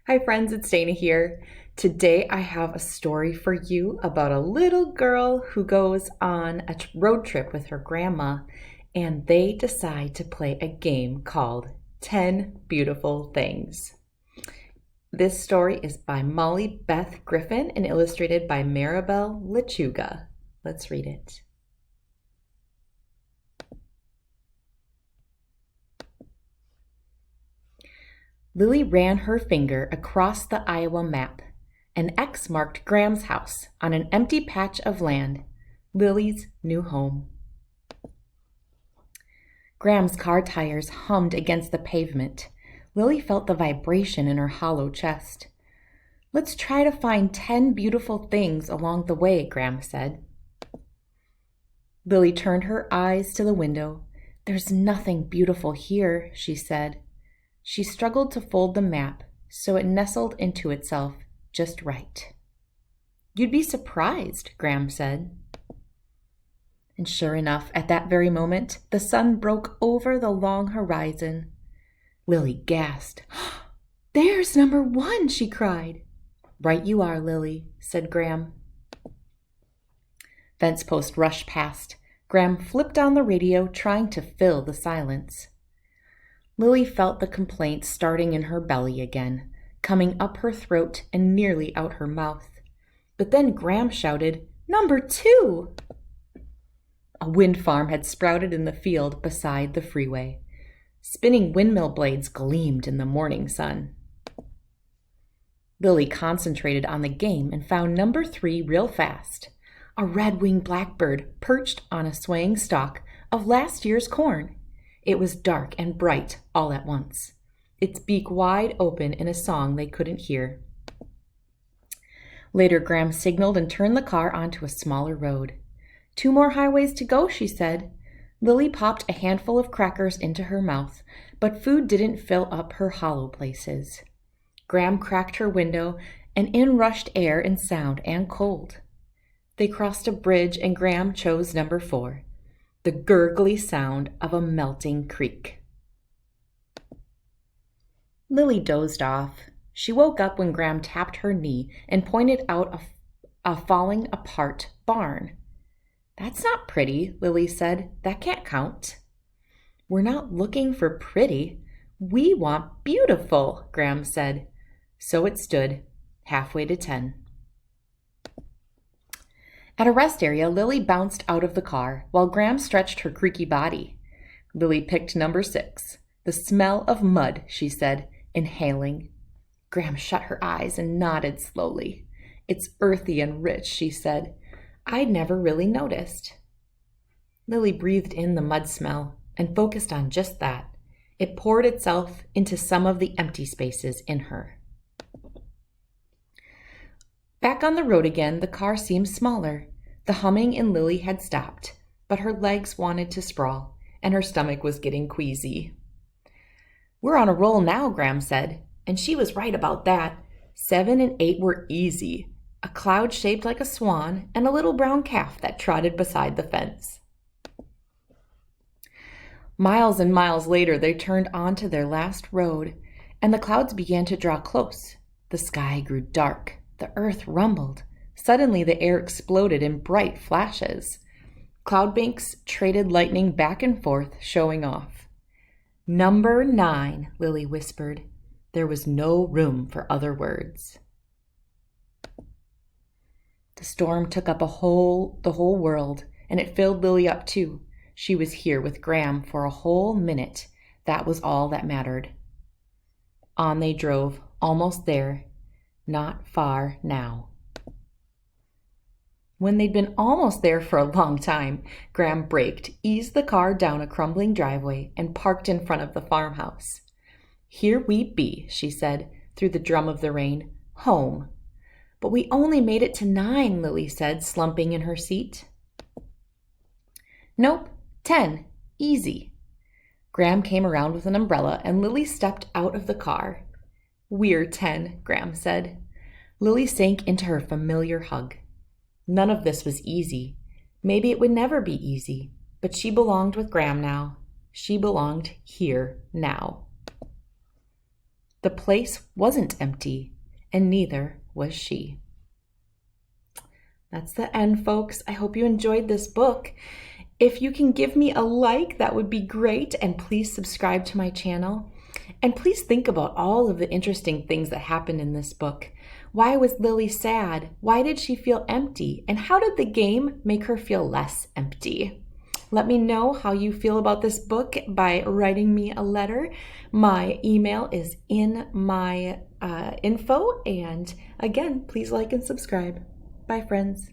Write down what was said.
Hi friends, it's Dana here. Today I have a story for you about a little girl who goes on a road trip with her grandma and they decide to play a game called 10 Beautiful Things. This story is by Molly Beth Griffin and illustrated by Maribel Lechuga. Let's read it. Lily ran her finger across the Iowa map. An X marked Graham's house on an empty patch of land, Lily's new home. Graham's car tires hummed against the pavement. Lily felt the vibration in her hollow chest. "Let's try to find 10 beautiful things along the way," Graham said. Lily turned her eyes to the window. "There's nothing beautiful here," she said. She struggled to fold the map so it nestled into itself just right. "You'd be surprised," Graham said. And sure enough, at that very moment, the sun broke over the long horizon. Lily gasped. "There's number 1, she cried. "Right you are, Lily," said Graham. Fence post rushed past. Graham flipped on the radio, trying to fill the silence. Lily felt the complaint starting in her belly again, coming up her throat and nearly out her mouth. But then Graham shouted, "Number 2!" A wind farm had sprouted in the field beside the freeway. Spinning windmill blades gleamed in the morning sun. Lily concentrated on the game and found number 3 real fast. A red-winged blackbird perched on a swaying stalk of last year's corn. It was dark and bright all at once, its beak wide open in a song they couldn't hear. Later, Graham signaled and turned the car onto a smaller road. 2 more highways to go, she said. Lily popped a handful of crackers into her mouth, but food didn't fill up her hollow places. Graham cracked her window, and in rushed air and sound and cold. They crossed a bridge, and Graham chose number 4. The gurgly sound of a melting creek. Lily dozed off. She woke up when Graham tapped her knee and pointed out a falling apart barn. "That's not pretty," Lily said. "That can't count." "We're not looking for pretty. We want beautiful," Graham said. So it stood, halfway to 10. At a rest area, Lily bounced out of the car while Graham stretched her creaky body. Lily picked number 6. "The smell of mud," she said, inhaling. Graham shut her eyes and nodded slowly. "It's earthy and rich," she said. "I'd never really noticed." Lily breathed in the mud smell and focused on just that. It poured itself into some of the empty spaces in her. Back on the road again, the car seemed smaller. The humming in Lily had stopped, but her legs wanted to sprawl, and her stomach was getting queasy. "We're on a roll now," Graham said, and she was right about that. 7 and 8 were easy. A cloud shaped like a swan and a little brown calf that trotted beside the fence. Miles and miles later, they turned onto their last road, and the clouds began to draw close. The sky grew dark. The earth rumbled. Suddenly, the air exploded in bright flashes. Cloud banks traded lightning back and forth, showing off. "Number 9, Lily whispered. There was no room for other words. The storm took up the whole world, and it filled Lily up too. She was here with Graham for a whole minute. That was all that mattered. On they drove, almost there. Not far now. When they'd been almost there for a long time, Graham braked, eased the car down a crumbling driveway, and parked in front of the farmhouse. "Here we be," she said, through the drum of the rain. "Home." "But we only made it to 9, Lily said, slumping in her seat. "Nope, 10. Easy." Graham came around with an umbrella, and Lily stepped out of the car. "We're 10, Graham said. Lily sank into her familiar hug. None of this was easy. Maybe it would never be easy, but she belonged with Graham now. She belonged here now. The place wasn't empty, and neither was she. That's the end, folks. I hope you enjoyed this book. If you can give me a like, that would be great, and please subscribe to my channel. And please think about all of the interesting things that happened in this book. Why was Lily sad? Why did she feel empty? And how did the game make her feel less empty? Let me know how you feel about this book by writing me a letter. My email is in my info. And again, please like and subscribe. Bye, friends.